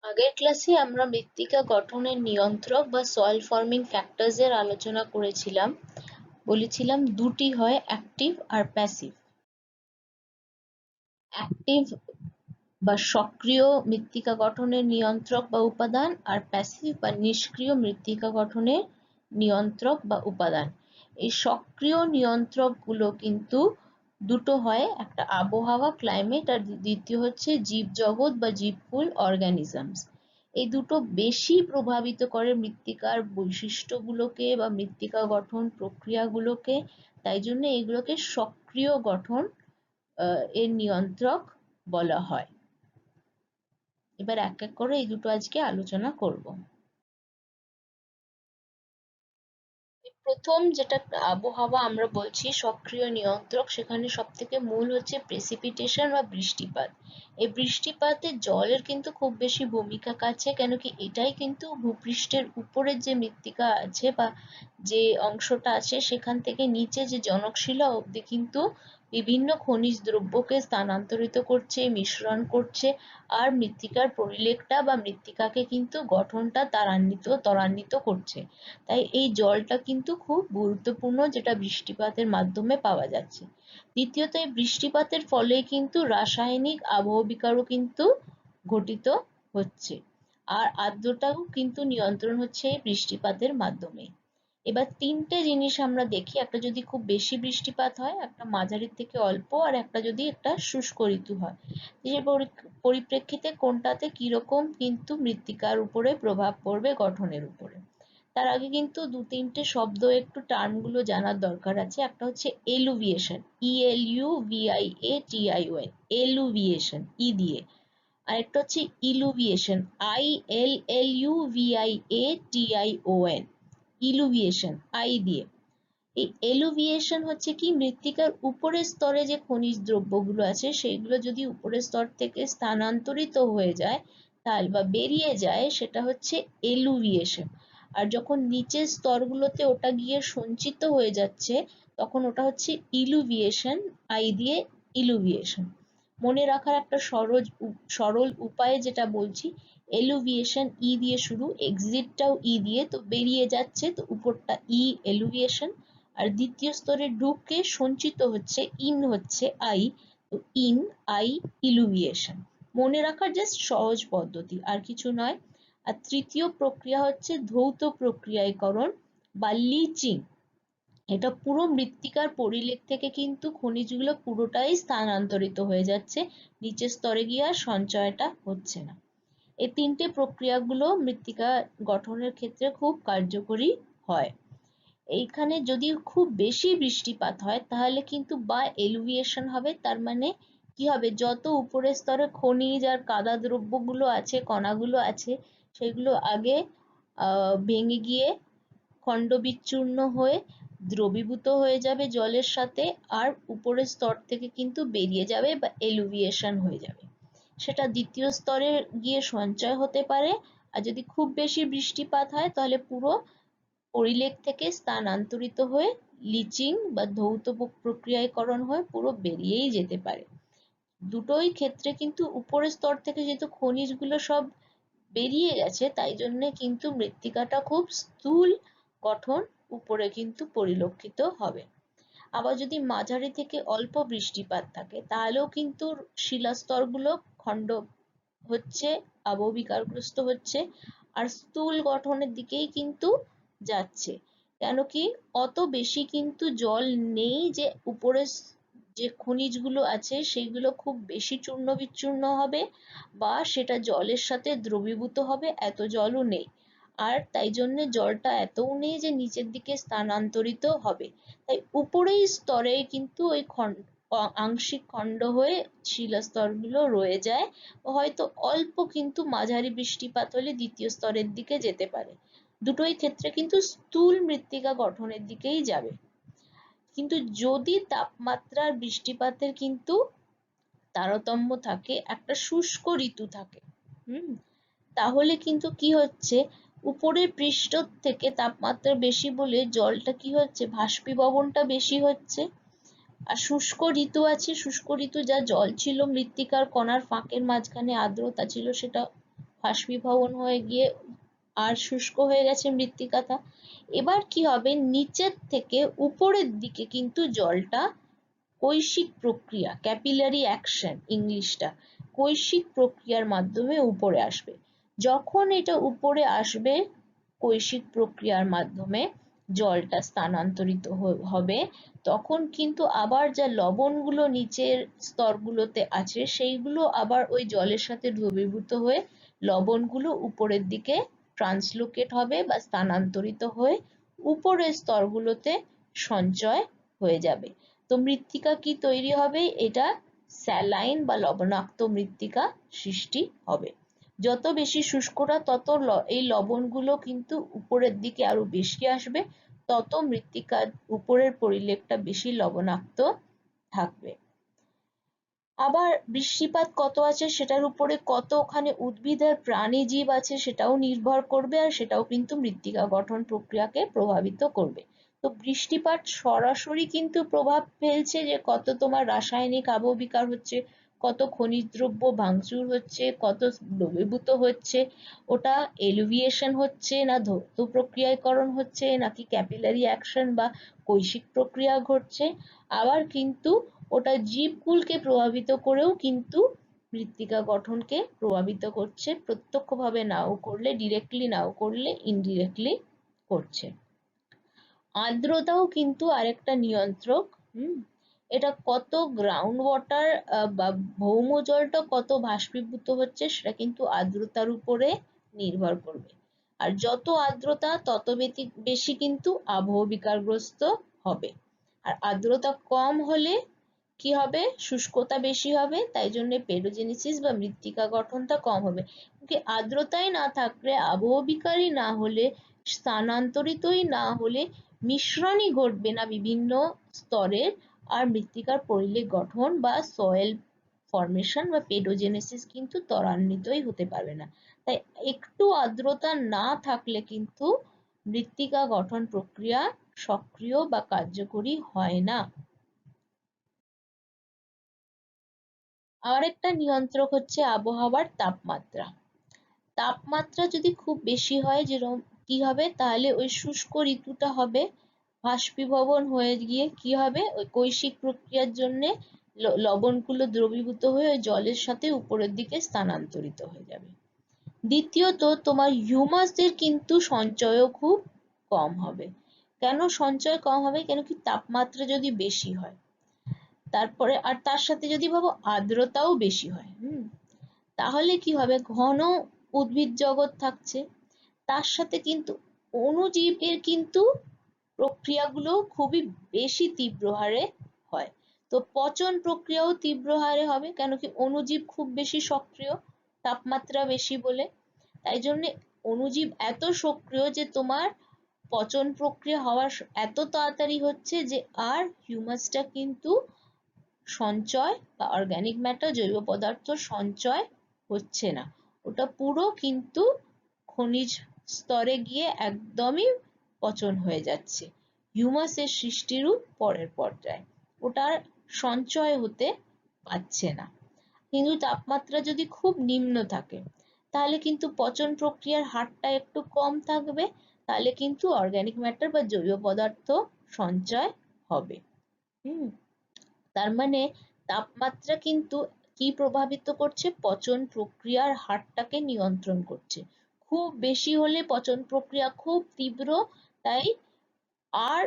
আগের ক্লাসে আমরা মৃত্তিকা গঠনের নিয়ন্ত্রক বা সয়েল ফর্মিং ফ্যাক্টরস এর আলোচনা করেছিলাম। বলেছিলাম দুটি হয়, অ্যাক্টিভ আর প্যাসিভ। অ্যাক্টিভ বা সক্রিয় মৃত্তিকা গঠনের নিয়ন্ত্রক বা উপাদান, আর প্যাসিভ বা নিষ্ক্রিয় মৃত্তিকা গঠনের নিয়ন্ত্রক বা উপাদান। এই সক্রিয় নিয়ন্ত্রকগুলো কিন্তু দুটো হয়, একটা আবহাওয়া ক্লাইমেট আর দ্বিতীয় হচ্ছে জীবজগৎ বা জীবকুল অর্গানিজমস। এই দুটো বেশি প্রভাবিত করে মৃত্তিকার বৈশিষ্ট্যগুলোকে বা মৃত্তিকা গঠন প্রক্রিয়াগুলোকে। তাই জন্য এগুলোকে সক্রিয় গঠন এর নিয়ন্ত্রক বলা হয়। এবার এক এক করে এই দুটো আজকে আলোচনা করব। প্রথম যেটা আবহাওয়া আমরা বলছি সক্রিয় নিয়ন্ত্রক, সেখানে সব থেকে মূল হচ্ছে প্রেসিপিটেশন বা বৃষ্টিপাত। এই বৃষ্টিপাতে জলের কিন্তু খুব বেশি ভূমিকা আছে, কেন কি এটাই কিন্তু ভূপৃষ্ঠের উপরের যে মৃত্তিকা আছে বা যে অংশটা আছে সেখান থেকে নিচে যে জনকশিলা অবধি কিন্তু বিভিন্ন খনিজ দ্রব্যকে স্থানান্তরিত করছে, মিশ্রণ করছে, আর মৃত্তিকার পরিলেখটা বা মৃত্তিকাকে কিন্তু গঠনটা ত্বরান্বিত করছে। তাই এই জলটা কিন্তু খুব গুরুত্বপূর্ণ, যেটা বৃষ্টিপাতের মাধ্যমে পাওয়া যাচ্ছে। দ্বিতীয়ত, এই বৃষ্টিপাতের ফলে কিন্তু রাসায়নিক আবহবিকারও কিন্তু ঘটিত হচ্ছে, আর আর্দ্রতাও কিন্তু নিয়ন্ত্রণ হচ্ছে এই বৃষ্টিপাতের মাধ্যমে। এবার তিনটে জিনিস আমরা দেখি, একটা যদি খুব বেশি বৃষ্টিপাত হয়, একটা মাঝারি থেকে অল্প, আর একটা যদি একটা শুষ্ক ঋতু হয়। এই পরিপ্রেক্ষিতে কোনটাতে কিরকম কিন্তু মৃত্তিকার উপরে প্রভাব পড়বে গঠনের উপরে। তার আগে কিন্তু দু তিনটে শব্দ একটু টার্মগুলো জানার দরকার আছে। একটা হচ্ছে এলুভিয়েশন, ELUVIATION, এলুভিয়েশন ই দিয়ে। আর একটা হচ্ছে ইলুভিয়েশন, ILLUVIATION, ইলুভিয়েশন আই দিয়ে। এই এলুভিয়েশন হচ্ছে কি, মৃত্তিকার উপরের স্তরে যে খনিজ দ্রব্যগুলো আছে সেগুলো যদি উপরের স্তর থেকে স্থানান্তরিত হয়ে যায় তাহলে বা বেরিয়ে যায়, সেটা হচ্ছে এলুভিয়েশন। আর যখন নিচের স্তরগুলোতে ওটা গিয়ে সঞ্চিত হয়ে যাচ্ছে তখন ওটা হচ্ছে ইলুভিয়েশন, আই দিয়ে ইলুভিয়েশন। মনে রাখার একটা সরল উপায়ে যেটা বলছি, এলুভিয়েশন ই দিয়ে শুরু, এক্সিটটাও ই দিয়ে, তো বেরিয়ে যাচ্ছে তো উপরটা ই এলুভিয়েশন, আর দ্বিতীয় স্তরে ঢুকে সঞ্চিত হচ্ছে ইন হচ্ছে আই, তো ইন আই ইলুভিয়েশন। মনে রাখার জাস্ট সহজ পদ্ধতি, আর কিছু নয়। আর তৃতীয় প্রক্রিয়া হচ্ছে ধৌত প্রক্রিয়াকরণ বা লিচিং। এটা পুরো মৃত্তিকার পরিলেখ থেকে কিন্তু খনিজগুলো পুরোটাই স্থানান্তরিত হয়ে যাচ্ছে, নিচের স্তরে গিয়ে আর সঞ্চয়টা হচ্ছে না। এই তিনটে প্রক্রিয়াগুলো মৃত্তিকা গঠনের ক্ষেত্রে খুব কার্যকরী হয়। এইখানে যদি খুব বেশি বৃষ্টিপাত হয় তাহলে কিন্তু বা এলুভিয়েশন হবে, তার মানে কি হবে, যত উপরের স্তরে খনিজ আর কাদা দ্রব্যগুলো আছে, কণাগুলো আছে, সেগুলো আগে ভেঙে গিয়ে খণ্ড বিচ্ছুন্ন হয়ে দ্রবীভূত হয়ে যাবে জলের সাথে, আর উপরের স্তর থেকে কিন্তু বেরিয়ে যাবে বা এলুভিয়েশন হয়ে যাবে। সেটা দ্বিতীয় স্তরে গিয়ে সঞ্চয় হতে পারে, আর যদি খুব বেশি বৃষ্টিপাত হয় তাহলে পুরো পরিলেখ থেকে স্থানান্তরিত হয়ে লিচিং বা ধৌত প্রক্রিয়াকরণ হয়ে পুরো বেরিয়েই যেতে পারে। দুটোই ক্ষেত্রে কিন্তু উপরের স্তর থেকে যেহেতু খনিজগুলো সব বেরিয়ে গেছে, তাই জন্য কিন্তু মৃত্তিকাটা খুব স্থূল গঠন উপরে কিন্তু পরিলক্ষিত হবে। আবার যদি মাঝারি থেকে অল্প বৃষ্টিপাত থাকে তাহলেও কিন্তু শিলাস্তরগুলো খণ্ড হচ্ছে, আবহবিকারগ্রস্ত হচ্ছে, আর স্থূল গঠনের দিকেই কিন্তু যাচ্ছে। কেন কি অত বেশি কিন্তু জল নেই যে উপরের যে খনিজগুলো আছে সেগুলো খুব বেশি চূর্ণ বিচূর্ণ হবে বা সেটা জলের সাথে দ্রবীভূত হবে, এত জলও নেই। আর তাই জন্য জলটা এতও নেই যে নিচের দিকে স্থানান্তরিত হবে। তাই উপরের স্তরে কিন্তু ওই আংশিক খণ্ড হয়ে শিলাস্তরগুলো রয়ে যায়, হয়তো অল্প কিন্তু মাঝারি বৃষ্টিপাত হলে দ্বিতীয় স্তরের দিকে যেতে পারে। দুটোই ক্ষেত্রে কিন্তু স্থূল মৃত্তিকা গঠনের দিকেই যাবে। কিন্তু যদি তাপমাত্রার বৃষ্টিপাতের কিন্তু তারতম্য থাকে, একটা শুষ্ক ঋতু থাকে, তাহলে কিন্তু কি হচ্ছে, উপরের পৃষ্ঠ থেকে তাপমাত্রা বেশি বলে জলটা কি হচ্ছে, বাষ্পীভবনটা বেশি হচ্ছে। আর শুষ্ক ঋতু আছে, শুষ্ক ঋতু যা জল ছিল মৃত্তিকার কণার ফাঁকের মাঝখানে আর্দ্রতা ছিল সেটা বাষ্পীভবন হয়ে গিয়ে আর শুষ্ক হয়ে গেছে মৃত্তিকাটা। এবার কি হবে, নিচের থেকে উপরের দিকে কিন্তু জলটা কৈশিক প্রক্রিয়া, ক্যাপিলারি অ্যাকশন ইংলিশটা, কৈশিক প্রক্রিয়ার মাধ্যমে উপরে আসবে। যখন এটা উপরে আসবে কৈশিক প্রক্রিয়ার মাধ্যমে জলটা স্থানান্তরিত হবে, তখন কিন্তু আবার যা লবণগুলো নিচের স্তরগুলোতে আছে সেইগুলো আবার ওই জলের সাথে দ্রবীভূত হয়ে লবণগুলো উপরের দিকে ট্রান্সলোকেট হবে বা স্থানান্তরিত হয়ে উপরের স্তরগুলোতে সঞ্চয় হয়ে যাবে। তো মৃত্তিকা কি তৈরি হবে, এটা স্যালাইন বা লবণাক্ত মৃত্তিকা সৃষ্টি হবে। যত বেশি শুষ্কতা তত এই লবণগুলো কিন্তু উপরের দিকে আরো বেশি আসবে, তত মৃত্তিকার উপরের পরিলেখটা বেশি লবণাক্ত থাকবে। আবার বৃষ্টিপাত কত আছে সেটার উপরে কত ওখানে উদ্ভিদ আর প্রাণীজীব আছে সেটাও নির্ভর করবে, আর সেটাও কিন্তু মৃত্তিকা গঠন প্রক্রিয়াকে প্রভাবিত করবে। তো বৃষ্টিপাত সরাসরি কিন্তু প্রভাব ফেলছে যে কত তোমার রাসায়নিক আবহবিকার হচ্ছে, কত খনিজ দ্রব্য ভাঙচুর হচ্ছে, কত দ্রবীভূত হচ্ছে, ওটা এলুভিয়েশন হচ্ছে না ধৌত প্রক্রিয়াকরণ হচ্ছে নাকি ক্যাপিলারি অ্যাকশন বা কৈশিক প্রক্রিয়া ঘটছে। আবার কিন্তু ওটা জীবকুলকে প্রভাবিত করেও কিন্তু মৃত্তিকা গঠনকে প্রভাবিত করছে, প্রত্যক্ষভাবে নাও করলে, ডিরেক্টলি নাও করলে ইনডিরেক্টলি করছে। আর্দ্রতাও কিন্তু আরেকটা নিয়ন্ত্রক। এটা কত গ্রাউন্ড ওয়াটার বা ভৌম জলটা কত বাষ্পীভূত হচ্ছে সেটা কিন্তু আর্দ্রতার উপরে নির্ভর করবে। আর যত আর্দ্রতা তত বেশি কিন্তু আবহবিকারগ্রস্ত হবে। আর আর্দ্রতা কম হলে কি হবে, শুষ্কতা বেশি হবে, তাই জন্য পেডোজেনেসিস বা মৃত্তিকা গঠনটা কম হবে। আর্দ্রতাই না থাকলে, আবহবিকারই না হলে, স্থানান্তরিতই না হলে মিশ্রণই ঘটবে না বিভিন্ন স্তরের, আর মৃত্তিকার পরিলেখ গঠন বা সয়েল ফরমেশন বা পেডোজেনেসিস কিন্তু ত্বরান্বিতই হতে পারবে না। তাই একটু আর্দ্রতা না থাকলে কিন্তু মৃত্তিকা গঠন প্রক্রিয়া সক্রিয় বা কার্যকরী হয় না। আরেকটা নিয়ন্ত্রক হচ্ছে আবহাওয়ার তাপমাত্রা। তাপমাত্রা যদি খুব বেশি হয়, যেরকম কি হবে, তাহলে ওই শুষ্ক ঋতুটা হবে, বাষ্পীভবন হয়ে গিয়ে কি হবে, ওই কৈশিক প্রক্রিয়ার জন্য লবণগুলো দ্রবীভূত হয়ে ওই জলের সাথে উপরের দিকে স্থানান্তরিত হয়ে যাবে। দ্বিতীয়ত তোমার হিউমাসের কিন্তু সঞ্চয়ও খুব কম হবে। কেন সঞ্চয় কম হবে, কেন কি তাপমাত্রা যদি বেশি হয়, তারপরে আর তার সাথে যদি ভাবো আর্দ্রতাও বেশি হয়, তাহলে কি হবে, ঘন উদ্ভিদ জগৎ থাকছে, তার সাথে কিন্তু অণুজীবের কিন্তু প্রক্রিয়াগুলো খুবই বেশি তীব্র হারে হয়। তো পচন প্রক্রিয়াও তীব্র হারে হবে, কেন কি অণুজীব খুব বেশি সক্রিয়, তাপমাত্রা বেশি বলে। তাই জন্য অণুজীব এত সক্রিয় যে তোমার পচন প্রক্রিয়া হওয়ার এত তাড়াতাড়ি হচ্ছে যে আর হিউমাসটা কিন্তু সঞ্চয় বা অর্গানিক ম্যাটার, জৈব পদার্থ সঞ্চয় হচ্ছে না, ওটা পুরো কিন্তু খনিজ স্তরে গিয়ে একদমই পচন হয়ে যাচ্ছে। হিউমাসের সৃষ্টিরও পরের পর্যায়ে, ওটার সঞ্চয় হতে পারছে না। কিন্তু তাপমাত্রা যদি খুব নিম্ন থাকে তাহলে কিন্তু পচন প্রক্রিয়ার হারটা একটু কম থাকবে, তাহলে কিন্তু অর্গানিক ম্যাটার বা জৈব পদার্থ সঞ্চয় হবে। তার মানে তাপমাত্রা কিন্তু কি প্রভাবিত করছে, পচন প্রক্রিয়ার হারটাকে নিয়ন্ত্রণ করছে। খুব বেশি হলে পচন প্রক্রিয়া খুব তীব্র, তাই আর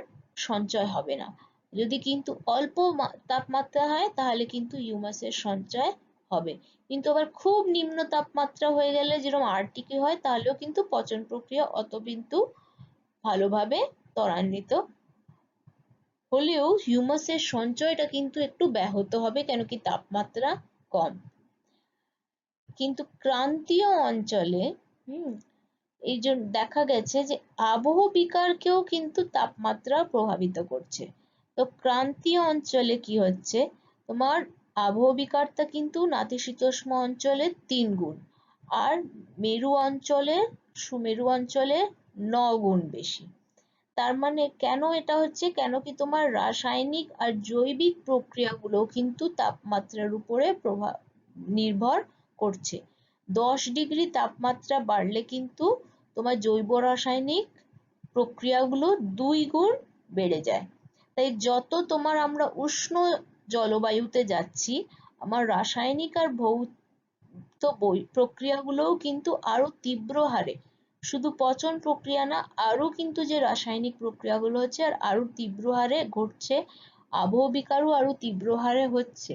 সঞ্চয় হবে না। যদি কিন্তু অল্প তাপমাত্রা হয় তাহলে কিন্তু হিউমাসের সঞ্চয় হবে। কিন্তু আবার খুব নিম্ন তাপমাত্রা হয়ে গেলে, যেরকম আর্টিকে হয়, তাহলেও কিন্তু পচন প্রক্রিয়া অত কিন্তু ভালোভাবে ত্বরান্বিত হলেও হিউমাসের সঞ্চয়টা কিন্তু একটু ব্যাহত হবে, কেন কি তাপমাত্রা কম। কিন্তু ক্রান্তীয় অঞ্চলে এই জন্য দেখা গেছে যে আবহবিকারকেও কিন্তু তাপমাত্রা প্রভাবিত করছে। তো ক্রান্তীয় অঞ্চলে কি হচ্ছে, তোমার আবহবিকারটা কিন্তু নাতিশীতোষ্ণ অঞ্চলে 3 গুণ, আর মেরু অঞ্চলে, সুমেরু অঞ্চলে 9 গুণ বেশি। তার মানে কেন এটা হচ্ছে, কেন কি তোমার রাসায়নিক আর জৈবিক প্রক্রিয়াগুলো কিন্তু তাপমাত্রার উপরে নির্ভর করছে। 10 ডিগ্রি তাপমাত্রা বাড়লে কিন্তু তোমার জৈব রাসায়নিক প্রক্রিয়াগুলো 2 গুণ বেড়ে যায়। তাই যত তোমার আমরা উষ্ণ জলবায়ুতে যাচ্ছি, আমার রাসায়নিক আর ভৌত প্রক্রিয়াগুলোও কিন্তু আরো তীব্র হারে, শুধু পচন প্রক্রিয়া না, আরো কিন্তু যে রাসায়নিক প্রক্রিয়াগুলো হচ্ছে আর আরো তীব্র হারে ঘটছে, আবহবিকারও আরো তীব্র হারে হচ্ছে।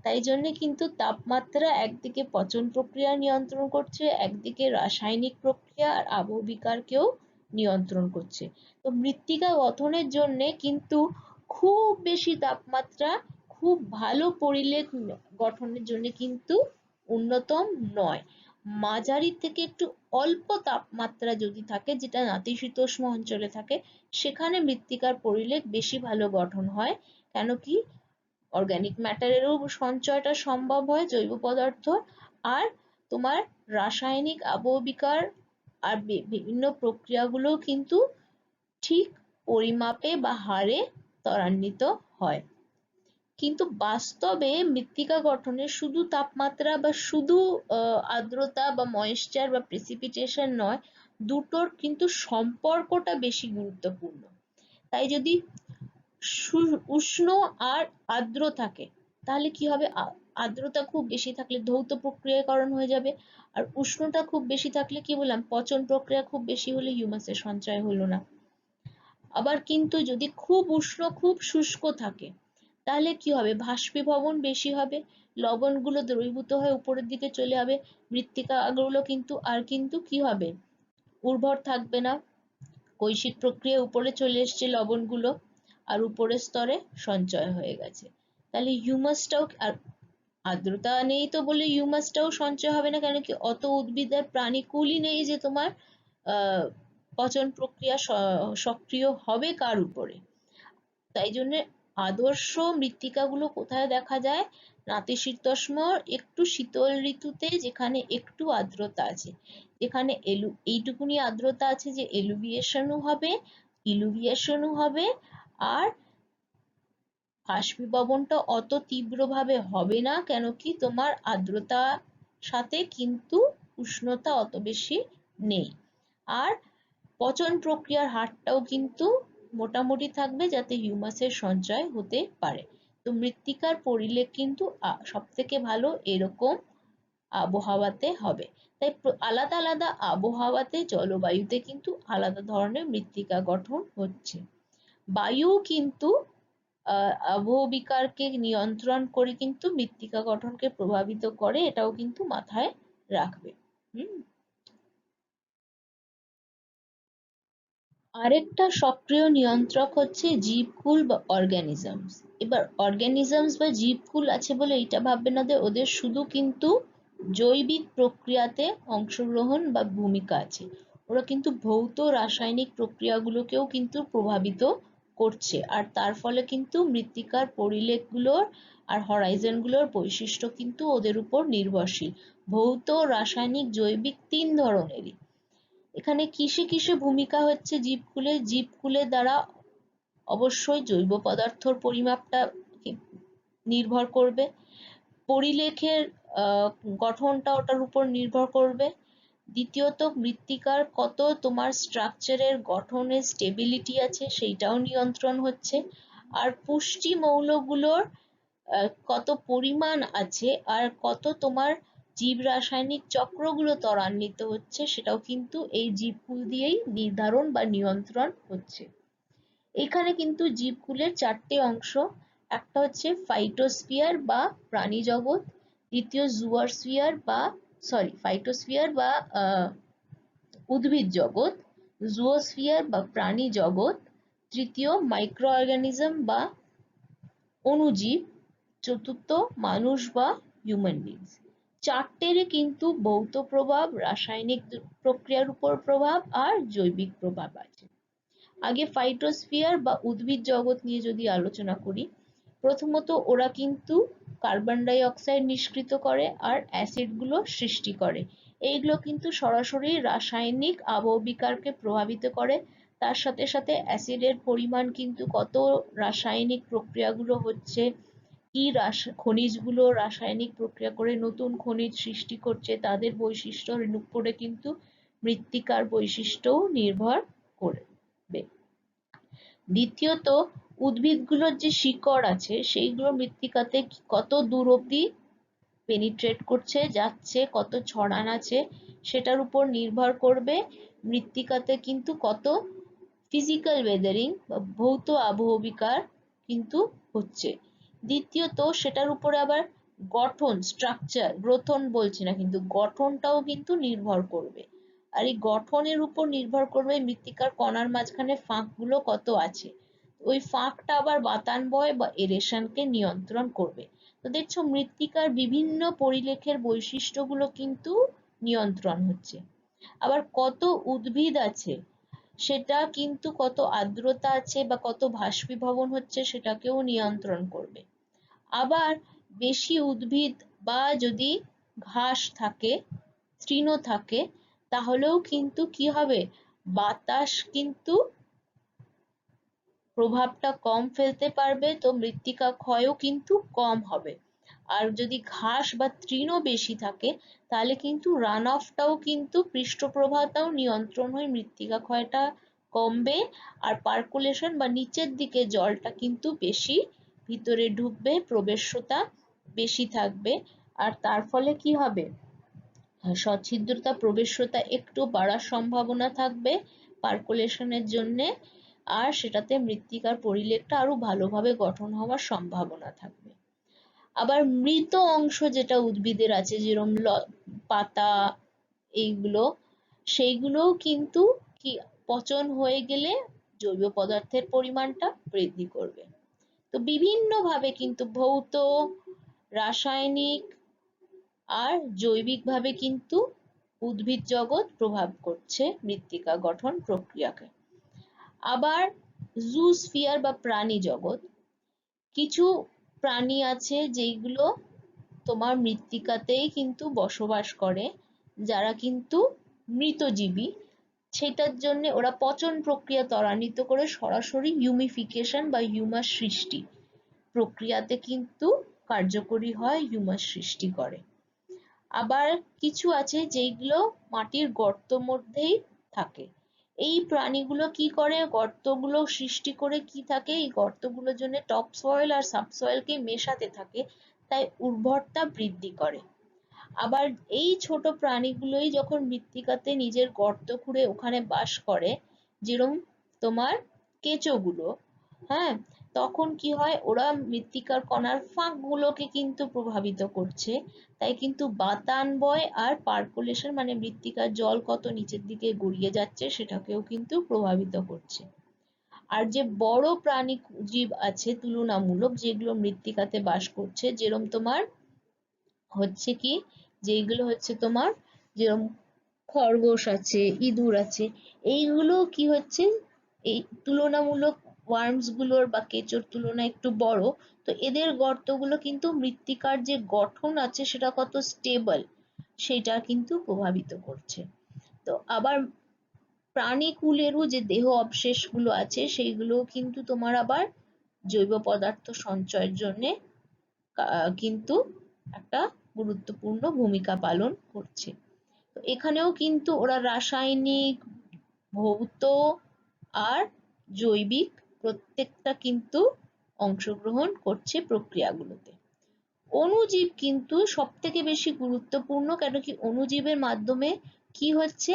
তাই জন্য কিন্তু তাপমাত্রা একদিকে পচন প্রক্রিয়া নিয়ন্ত্রণ করছে, একদিকে রাসায়নিক প্রক্রিয়া আর আবহবিকারকেও নিয়ন্ত্রণ করছে। তো মৃত্তিকা গঠনের জন্য কিন্তু খুব বেশি তাপমাত্রা খুব ভালো পরিলেখ গঠনের জন্য কিন্তু উন্নতম নয়। মাঝারি থেকে একটু অল্প তাপমাত্রা যদি থাকে, যেটা নাতিশীতোষ্ণ অঞ্চলে থাকে, সেখানে মৃত্তিকার পরিলেখ বেশি ভালো গঠন হয়। কেন কি, অর্গানিক ম্যাটারেরও সঞ্চয়টা সম্ভব হয়, জৈব পদার্থ, আর তোমার রাসায়নিক আবহবিকার আর বিভিন্ন প্রক্রিয়াগুলো কিন্তু ঠিক পরিমাপে বা হারে ত্বরান্বিত হয়। কিন্তু বাস্তবে মৃত্তিকা গঠনে শুধু তাপমাত্রা বা শুধু আর্দ্রতা বা ময়েশ্চার বা প্রেসিপিটেশন নয়, দুটোর কিন্তু সম্পর্কটা বেশি গুরুত্বপূর্ণ। তাই যদি উষ্ণ আর আর্দ্র থাকে, তাহলে কি হবে, আর্দ্রতা খুব বেশি থাকলে ধৌত প্রক্রিয়াকরণ হয়ে যাবে, আর উষ্ণতা খুব বেশি থাকলে কি বললাম, পচন প্রক্রিয়া খুব বেশি হলে হিউমাসের সঞ্চয় হলো না। আবার কিন্তু যদি খুব উষ্ণ খুব শুষ্ক থাকে, তাহলে কি হবে, বাষ্পীভবন বেশি হবে, লবণগুলো দ্রবীভূত হয়ে উপরের দিকে চলে যাবে, মৃত্তিকাগুলো কিন্তু আর কিন্তু কি হবে, উর্বর থাকবে না। কৈশিক প্রক্রিয়া উপরে চলে এসছে লবণগুলো, আর উপরের স্তরে সঞ্চয় হয়ে গেছে। তাহলে হিউমাসটাও, আর আর্দ্রতা নেই তো বলে হিউমাসটাও সঞ্চয় হবে না, কেন কি অত উদ্ভিদ আর প্রাণীকুলই নেই যে তোমার পচন প্রক্রিয়া সক্রিয় হবে কার উপরে। তাই জন্য আদর্শ মৃত্তিকাগুলো কোথায় দেখা যায়, নাতিশীতোষ্ণ একটু শীতল ঋতুতে, যেখানে একটু আর্দ্রতা আছে, যেখানে এইটুকুনি আর্দ্রতা আছে যে এলুভিয়েশনও হবে, ইলুভিয়েশনও হবে, আর বাষ্পীভবনটা অত তীব্রভাবে হবে না, কেন কি তোমার আর্দ্রতা সাথে কিন্তু উষ্ণতা অত বেশি নেই, আর পচন প্রক্রিয়ার হারটাও কিন্তু মোটামুটি থাকবে, যাতে হিউমাসের সঞ্চয় হতে পারে। তো মৃত্তিকার পরিলেখ কিন্তু সব থেকে ভালো এরকম আবহাওয়াতে হবে। তাই আলাদা আলাদা আবহাওয়াতে, জলবায়ুতে কিন্তু আলাদা ধরনের মৃত্তিকা গঠন হচ্ছে। বায়ু কিন্তু আবহবিকারকে নিয়ন্ত্রণ করে কিন্তু মৃত্তিকা গঠনকে প্রভাবিত করে, এটাও কিন্তু মাথায় রাখবে। আরেকটা সক্রিয় নিয়ন্ত্রক হচ্ছে জীবকুল বা অর্গানিজমস। এবার অর্গানিজমস বা জীবকুল আছে বলে এটা ভাববে না যে ওদের শুধু কিন্তু জৈবিক প্রক্রিয়াতে অংশগ্রহণ বা ভূমিকা আছে, ওরা কিন্তু ভৌত রাসায়নিক প্রক্রিয়াগুলোকেও কিন্তু প্রভাবিত করছে, আর তার ফলে কিন্তু মৃত্তিকার পরিলেখগুলোর আর হরাইজনগুলোর বৈশিষ্ট্য কিন্তু ওদের উপর নির্ভরশীল। ভৌত, রাসায়নিক, জৈবিক 3 ধরনেরই। এখানে কিসে কিসে ভূমিকা হচ্ছে জীবকুলের, জীবকুলের দ্বারা অবশ্যই জৈব পদার্থর পরিমাপটা নির্ভর করবে, পরিলেখের গঠনটা ওটার উপর নির্ভর করবে, দ্বিতীয়ত মৃত্তিকার কত তোমার স্ট্রাকচারের গঠনের স্টেবিলিটি আছে সেইটাও নিয়ন্ত্রণ হচ্ছে, আর পুষ্টি মৌলগুলোর কত পরিমাণ আছে আর কত তোমার জীব রাসায়নিক চক্রগুলো ত্বরান্বিত হচ্ছে, সেটাও কিন্তু এই জীবকুল দিয়েই নির্ধারণ বা নিয়ন্ত্রণ হচ্ছে। এখানে কিন্তু জীবকুলের 4টে অংশ, একটা হচ্ছে ফাইটোস্ফিয়ার বা প্রাণী জগৎ, দ্বিতীয় ফাইটোস্ফিয়ার বা উদ্ভিদ জগৎ, জুওস্ফিয়ার বা প্রাণী জগৎ, তৃতীয় মাইক্রো অর্গানিজম বা অণুজীব, চতুর্থ মানুষ বা হিউম্যান বিংস। 4টেরই কিন্তু ভৌত প্রভাব, রাসায়নিক প্রক্রিয়ার উপর প্রভাব আর জৈবিক প্রভাব আছে। আগে ফাইটোস্ফিয়ার বা উদ্ভিদ জগৎ নিয়ে যদি আলোচনা করি, প্রথমত ওরা কিন্তু কার্বন ডাই অক্সাইড নিষ্কৃত করে আর অ্যাসিডগুলো সৃষ্টি করে, এইগুলো কিন্তু সরাসরি রাসায়নিক আবহবিকারকে প্রভাবিত করে। তার সাথে সাথে অ্যাসিডের পরিমাণ কিন্তু কত রাসায়নিক প্রক্রিয়াগুলো হচ্ছে, কি খনিজগুলো রাসায়নিক প্রক্রিয়া করে নতুন খনিজ সৃষ্টি করছে, তাদের বৈশিষ্ট্যের উপরে কিন্তু মৃত্তিকার বৈশিষ্ট্যও নির্ভর করবে। দ্বিতীয়ত, উদ্ভিদগুলোর যে শিকড় আছে সেইগুলো মৃত্তিকাতে কত দূর অব্দি পেনিট্রেট করছে, যাচ্ছে, কত ছড়ান আছে, সেটার উপর নির্ভর করবে মৃত্তিকাতে কিন্তু কত ফিজিক্যাল ওয়েদারিং বা ভৌত আবহবিকার কিন্তু হচ্ছে। দ্বিতীয়ত, সেটার উপরে আবার গঠন, স্ট্রাকচার, গ্রথন বলছি না, কিন্তু গঠনটাও কিন্তু নির্ভর করবে। আর এই গঠনের উপর নির্ভর করবে মৃত্তিকার কণার মাঝখানে ফাঁকগুলো কত আছে, ওই ফাঁকটা আবার বাতান বয় বা এরেশনকে নিয়ন্ত্রণ করবে। তো দেখছো মৃত্তিকার বিভিন্ন পরিলেখের বৈশিষ্ট্যগুলো কিন্তু নিয়ন্ত্রণ হচ্ছে। আবার কত উদ্ভিদ আছে সেটা কিন্তু, কত আর্দ্রতা আছে বা কত বাষ্পীভবন হচ্ছে সেটাকেও নিয়ন্ত্রণ করবে। আবার বেশি উদ্ভিদ বা যদি ঘাস থাকে, তৃণ থাকে, তাহলেও কিন্তু কি হবে, বাতাস কিন্তু প্রভাবটা কম ফেলতে পারবে, তো মৃত্তিকা ক্ষয়ও কিন্তু কম হবে। আর যদি ঘাস বা তৃণ বেশি থাকে তাহলে কিন্তু রান অফটাও কিন্তু, পৃষ্ঠপ্রবাহটাও নিয়ন্ত্রণ হয়ে মৃত্তিকা ক্ষয়টা কমবে। আর পার্কুলেশন বা নিচের দিকে জলটা কিন্তু বেশি ভিতরে ঢুকবে, প্রবেশ্যতা বেশি থাকবে। আর তার ফলে কি হবে, সচ্ছিদ্রতা, প্রবেশ্যতা একটু বাড়ার সম্ভাবনা থাকবে পার্কুলেশনের জন্যে। আর সেটাতে মৃত্তিকার পরিলেখটা আরো ভালোভাবে গঠন হওয়ার সম্ভাবনা থাকবে। আবার মৃত অংশ যেটা উদ্ভিদের আছে, যেরকম পাতা, এইগুলো, সেইগুলোও কিন্তু কি পচন হয়ে গেলে জৈব পদার্থের পরিমাণটা বৃদ্ধি করবে। তো বিভিন্ন ভাবে কিন্তু ভৌত, রাসায়নিক আর জৈবিক ভাবে কিন্তু উদ্ভিদ জগৎ প্রভাব করছে মৃত্তিকা গঠন প্রক্রিয়াকে। আবার জুস্ফিয়ার বা প্রাণী জগৎ, কিছু প্রাণী আছে যেগুলো তোমার মৃত্তিকাতেই কিন্তু বসবাস করে, যারা কিন্তু মৃতজীবী। সেটার জন্য ওরা পচন প্রক্রিয়া ত্বরান্বিত করে সরাসরি হিউমিফিকেশন বা হিউমাস সৃষ্টি প্রক্রিয়াতে কিন্তু কার্যকরী হয়, হিউমাস সৃষ্টি করে। আবার কিছু আছে যেগুলো মাটির গর্ত মধ্যেই থাকে। এই প্রাণীগুলো কি করে, গর্তগুলো সৃষ্টি করে কি থাকে, এই গর্তগুলোর জন্য টপ সয়েল আর সাবসয়েলকে মেশাতে থাকে, তাই উর্বরতা বৃদ্ধি করে। আবার এই ছোট প্রাণীগুলোই যখন মৃত্তিকাতে নিজের গর্ত খুঁড়ে ওখানে বাস করে, যেরকম তোমার কেঁচোগুলো, হ্যাঁ, তখন কি হয়, ওরা মৃত্তিকার কণার ফাঁকগুলোকে কিন্তু প্রভাবিত করছে, তাই কিন্তু বাতান বয় আর পার্কুলেশন মানে মৃত্তিকার জল কত নিচের দিকে গড়িয়ে যাচ্ছে সেটাকেও কিন্তু প্রভাবিত করছে। আর যে বড় প্রাণী জীব আছে তুলনামূলক, যেগুলো মৃত্তিকাতে বাস করছে, যেরকম তোমার হচ্ছে কি, যেগুলো হচ্ছে তোমার, যেরকম খরগোশ আছে, ইঁদুর আছে, এইগুলো কি হচ্ছে, এই তুলনামূলক ওয়ার্মস গুলোর বা কেঁচোর তুলনায় একটু বড়, তো এদের গর্তগুলো কিন্তু মৃত্তিকার যে গঠন আছে সেটা কত স্টেবল সেটা কিন্তু প্রভাবিত করছে। তো আবার প্রাণীকুলেরও যে দেহ অবশেষগুলো আছে সেইগুলো কিন্তু তোমার আবার জৈব পদার্থ সঞ্চয়ের জন্য কিন্তু একটা গুরুত্বপূর্ণ ভূমিকা পালন করছে। তো এখানেও কিন্তু ওরা রাসায়নিক, ভৌত আর জৈবিক প্রত্যেকটা কিন্তু অংশগ্রহণ করছে প্রক্রিয়াগুলোতে। অণুজীব কিন্তু সব থেকে বেশি গুরুত্বপূর্ণ, কেন কি অণুজীবের মাধ্যমে কি হচ্ছে,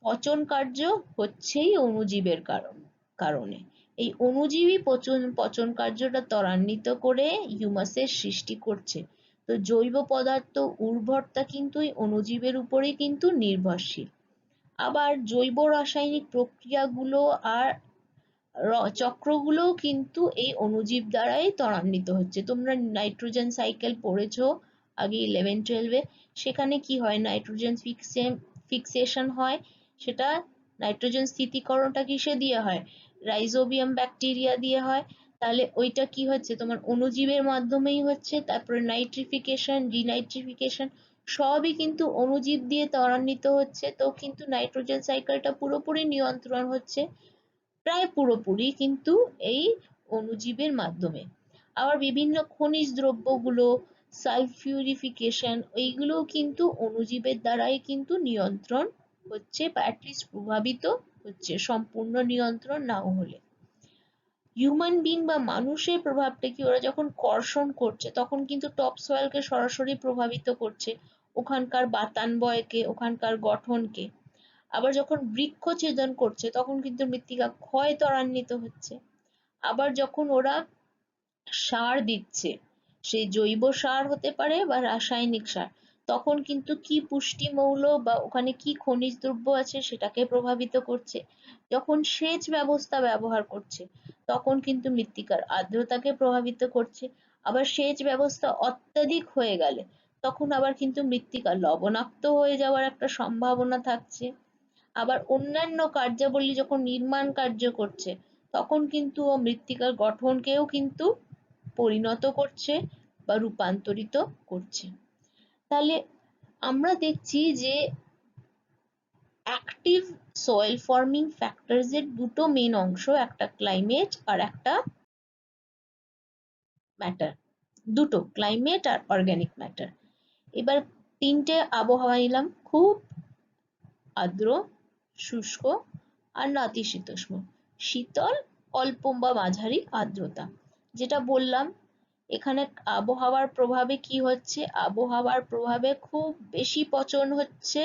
পচন কার্য হচ্ছেই অণুজীবের কারণে। এই অণুজীবই পচন কার্যটা ত্বরান্বিত করে হিউমাসের সৃষ্টি করছে। তো জৈব পদার্থ উর্বরতা কিন্তু এই অণুজীবের উপরেই কিন্তু নির্ভরশীল। আবার জৈব রাসায়নিক প্রক্রিয়াগুলো আর চক্রগুলোও কিন্তু এই অণুজীব দ্বারাই ত্বরান্বিত হচ্ছে। তোমরা নাইট্রোজেন সাইকেল পড়েছো আগে 11-12-এ, সেখানে কি হয়, নাইট্রোজেন ফিক্সেশন হয়, সেটা নাইট্রোজেন স্থিতিকরণটা কিসে দিয়ে হয়, রাইজোবিয়াম ব্যাকটেরিয়া দিয়ে হয়। তাহলে ওইটা কি হচ্ছে, তোমার অণুজীবের মাধ্যমেই হচ্ছে। তারপরে নাইট্রিফিকেশন, ডিনাইট্রিফিকেশন সবই কিন্তু অণুজীব দিয়ে ত্বরান্বিত হচ্ছে। তো কিন্তু নাইট্রোজেন সাইকেলটা পুরোপুরি নিয়ন্ত্রণ হচ্ছে প্রায় পুরোপুরি কিন্তু এই অণুজীবের মাধ্যমে। আবার বিভিন্ন খনিজ দ্রব্যগুলো, সালফিউরিফিকেশন, এইগুলো কিন্তু অণুজীবের দ্বারাই কিন্তু নিয়ন্ত্রণ হচ্ছে, বা অ্যাটলিস্ট প্রভাবিত হচ্ছে, সম্পূর্ণ নিয়ন্ত্রণ নাও হলে। হিউম্যান বিং বা মানুষের প্রভাবটা কি, ওরা যখন কর্ষণ করছে তখন কিন্তু টপ সয়েলকে সরাসরি প্রভাবিত করছে, ওখানকার বাতানবয়কে, ওখানকার গঠনকে। আবার যখন বৃক্ষ ছেদন করছে তখন কিন্তু মৃত্তিকা ক্ষয় ত্বরান্বিত হচ্ছে। আবার যখন ওরা সার দিচ্ছে, সেই জৈব সার হতে পারে বা রাসায়নিক সার, তখন কিন্তু কি পুষ্টি মৌল বা ওখানে কি খনিজ দ্রব্য আছে সেটাকে প্রভাবিত করছে। যখন সেচ ব্যবস্থা ব্যবহার করছে তখন কিন্তু মৃত্তিকার আর্দ্রতাকে প্রভাবিত করছে। আবার সেচ ব্যবস্থা অত্যাধিক হয়ে গেলে তখন আবার কিন্তু মৃত্তিকা লবণাক্ত হয়ে যাওয়ার একটা সম্ভাবনা থাকছে। আবার অন্যান্য কার্যাবলী যখন নির্মাণ কার্য করছে তখন কিন্তু ও মৃত্তিকার গঠনকেও কিন্তু পরিণত করছে বা রূপান্তরিত করছে। তাহলে আমরা দেখছি যে অ্যাক্টিভ সয়েল ফর্মিং ফ্যাক্টরস এর দুটো মেন অংশ, একটা ক্লাইমেট আর একটা ম্যাটার, দুটো ক্লাইমেট আর অর্গানিক ম্যাটার। এবার তিনটে আবহাওয়া নিলাম, খুব আর্দ্র, শুষ্ক আর নাতিশীতোষ্ণ। শীতল, অল্প বা মাঝারি আর্দ্রতা। যেটা বললাম, এখানে আবহাওয়ার প্রভাবে কি হচ্ছে, আবহাওয়ার প্রভাবে খুব বেশি পচন হচ্ছে,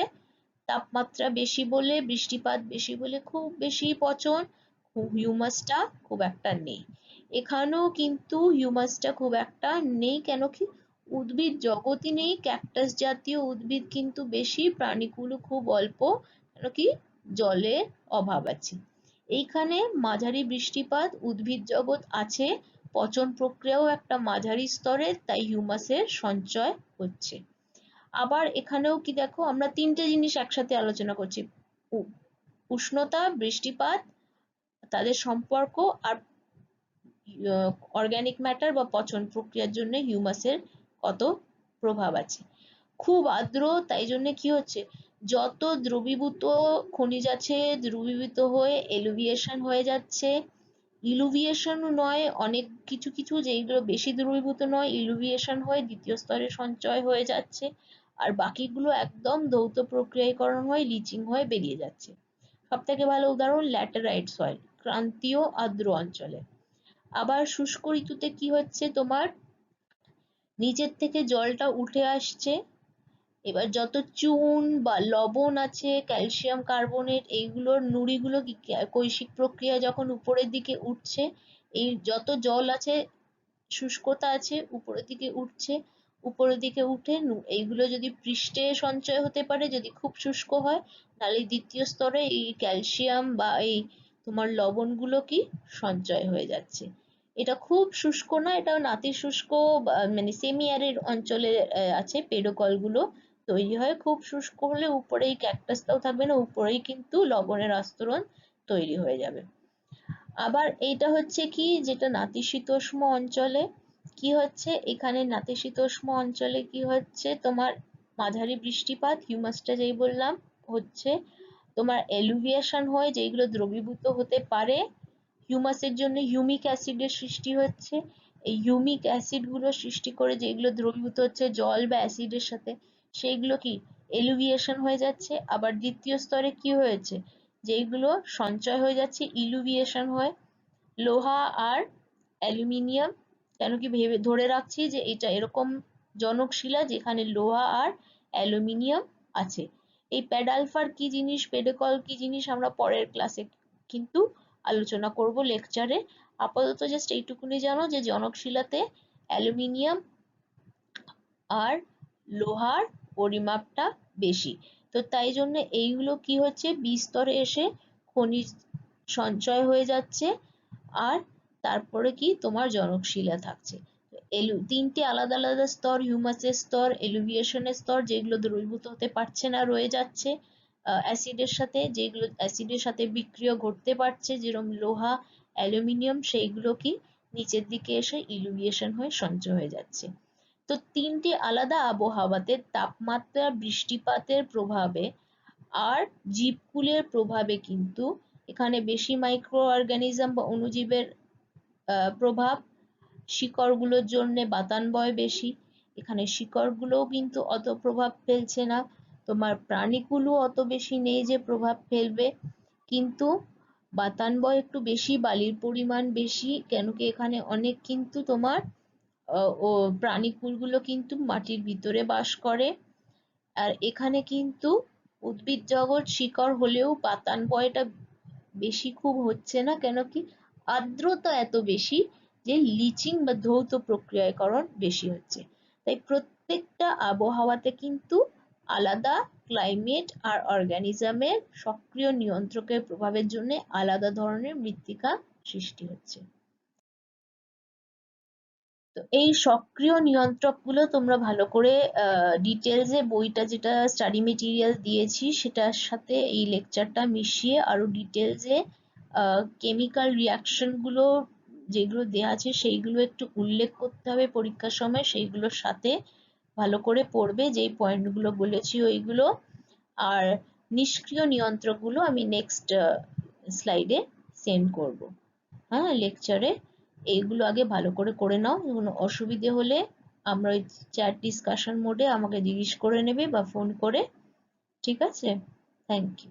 তাপমাত্রা বেশি বলে, বৃষ্টিপাত বেশি বলে খুব বেশি পচন, হিউমাসটা খুব একটা নেই। এখানেও কিন্তু হিউমাসটা খুব একটা নেই, কেন কি, উদ্ভিদ জগতই নেই, ক্যাকটাস জাতীয় উদ্ভিদ কিন্তু বেশি, প্রাণীগুলো খুব অল্প, কেন কি জলের অভাব আছে। এইখানে মাঝারি বৃষ্টিপাত, উদ্ভিদ জগৎ আছে, পচন প্রক্রিয়াও একটা মাঝারি স্তরে, তাই হিউমাসের সঞ্চয় হচ্ছে। আবার এখানেও কি দেখো, আমরা তিনটে জিনিস একসাথে আলোচনা করছি, উষ্ণতা, বৃষ্টিপাত, তাদের সম্পর্ক, আর অর্গানিক ম্যাটার বা পচন প্রক্রিয়ার জন্য হিউমাসের কত প্রভাব আছে। খুব আর্দ্র, তাই জন্য কি হচ্ছে, যত দ্রবীভূত খনিজ আছে দ্রবীভূত হয়ে এলুভিয়েশন হয়ে যাচ্ছে। ইলুভিয়েশন নয়, অনেক কিছু কিছু যেগুলো বেশি দ্রবীভূত নয়, ইলুভিয়েশন হয়ে দ্বিতীয় স্তরে সঞ্চয় হয়ে যাচ্ছে, আর বাকিগুলো একদম ধৌত প্রক্রিয়াকরণ হয়ে লিচিং হয়ে বেরিয়ে যাচ্ছে। সব থেকে ভালো উদাহরণ ল্যাটেরাইট সয়েল, ক্রান্তীয় আর্দ্র অঞ্চলে। আবার শুষ্ক ঋতুতে কি হচ্ছে, তোমার নিচের থেকে জলটা উঠে আসছে, এবার যত চুন বা লবণ আছে, ক্যালসিয়াম কার্বনেট, এইগুলোর নুড়িগুলো কৈশিক প্রক্রিয়া যখন উপরের দিকে উঠছে, এই যত জল আছে, শুষ্কতা আছে, উপরের দিকে উঠছে, উপরের দিকে উঠে এইগুলো যদি পৃষ্ঠে সঞ্চয় হতে পারে, যদি খুব শুষ্ক হয়, তাহলে দ্বিতীয় স্তরে এই ক্যালসিয়াম বা এই তোমার লবণগুলো কি সঞ্চয় হয়ে যাচ্ছে। এটা খুব শুষ্ক না, এটা নাতিশুষ্ক মানে সেমি অ্যারিড অঞ্চলে আছে, পেডোকল গুলো তৈরি হয়। খুব শুষ্ক হলে উপরেই ক্যাকটাসটাও থাকবে না, উপরেই কিন্তু লবণের আস্তরণ তৈরি হয়ে যাবে। আবার এইটা হচ্ছে কি, যেটা নাতিশীতোষ্ণ অঞ্চলে কি হচ্ছে, এখানে নাতিশীতোষ্ণ অঞ্চলে কি হচ্ছে, তোমার মাঝারি বৃষ্টিপাত, হিউমাসটা যেই বললাম হচ্ছে, তোমার এলুভিয়েশন হয়, যেগুলো দ্রবীভূত হতে পারে, হিউমাসের জন্য হিউমিক অ্যাসিডের সৃষ্টি হচ্ছে, এই হিউমিক অ্যাসিড গুলো সৃষ্টি করে যেগুলো দ্রবীভূত হচ্ছে জল বা অ্যাসিডের সাথে, সেইগুলো কি এলুভিয়েশন হয়ে যাচ্ছে। আবার দ্বিতীয় স্তরে কি হয়েছে, যেগুলো সঞ্চয় হয়ে যাচ্ছে, ইলুভিয়েশন হয়, লোহা আর অ্যালুমিনিয়াম। কেন কি ভেবে ধরে রাখছি যে এটা এরকম জনক শিলা যেখানে লোহা আর অ্যালুমিনিয়াম আছে। এই প্যাডালফার কি জিনিস, পেডোকল কি জিনিস, আমরা পরের ক্লাসে কিন্তু আলোচনা করব লেকচারে। আপাতত জাস্ট এইটুকুনি জানো যে জনক শিলাতে অ্যালুমিনিয়াম আর লোহার পরিমাপটা বেশি, তো তাই জন্য এইগুলো কি হচ্ছে, বিস্তরে এসে খনিজ সঞ্চয় হয়ে যাচ্ছে, আর তারপরে কি তোমার জনকশিলা থাকছে। তিনটে আলাদা আলাদা স্তর, হিউমাসের স্তর, এলুভিয়েশনের স্তর, যেগুলো দ্রবীভূত হতে পারছে না, রয়ে যাচ্ছে অ্যাসিডের সাথে, যেগুলো অ্যাসিডের সাথে বিক্রিয়া ঘটতে পারছে, যেরকম লোহা, অ্যালুমিনিয়াম, সেইগুলো কি নিচের দিকে এসে ইলুভিয়েশন হয়ে সঞ্চয় হয়ে যাচ্ছে। তো তিনটি আলাদা আবহাওয়াতে তাপমাত্রা, বৃষ্টিপাতের প্রভাবে আর জীবকুলের প্রভাবে কিন্তু এখানে বেশি মাইক্রো অর্গানিজম বা অণুজীবের প্রভাব, শিকড়গুলোর জন্য বাতানবয় বেশি, এখানে শিকড়গুলোও কিন্তু অত প্রভাব ফেলছে না, তোমার প্রাণীকুলও অত বেশি নেই যে প্রভাব ফেলবে, কিন্তু বাতানবয় একটু বেশি, বালির পরিমাণ বেশি, কেন কি এখানে অনেক কিন্তু তোমার ও প্রাণীকুলগুলো কিন্তু মাটির ভিতরে বাস করে। আর এখানে কিন্তু উদ্ভিদ জগৎ শিকড় হলেও বাতানবয়টা বেশি খুব হচ্ছে না, কেন কি আর্দ্রতা এত বেশি যে লিচিং বা ধৌত প্রক্রিয়াকরণ বেশি হচ্ছে। তাই প্রত্যেকটা আবহাওয়াতে কিন্তু আলাদা ক্লাইমেট আর অর্গানিজমের সক্রিয় নিয়ন্ত্রকের প্রভাবের জন্য আলাদা ধরনের মৃত্তিকা সৃষ্টি হচ্ছে। তো এই সক্রিয় নিয়ন্ত্রকগুলো তোমরা ভালো করে ডিটেলসে বইটা যেটা স্টাডি মেটেরিয়াল দিয়েছি সেটার সাথে এই লেকচারটা মিশিয়ে আরো ডিটেলসে কেমিক্যাল রিয়াকশন গুলো যেগুলো দেওয়া আছে সেইগুলো একটু উল্লেখ করতে হবে পরীক্ষার সময়, সেইগুলোর সাথে ভালো করে পড়বে, যেই পয়েন্টগুলো বলেছি ওইগুলো। আর নিষ্ক্রিয় নিয়ন্ত্রকগুলো আমি নেক্সট স্লাইডে সেন্ড করব, হ্যাঁ, লেকচারে। এইগুলো আগে ভালো করে করে নাও, কোনো অসুবিধে হলে আমরা ওই চ্যাট ডিসকাশন মোডে আমাকে জিজ্ঞেস করে নেবে বা ফোন করে, ঠিক আছে? Thank you.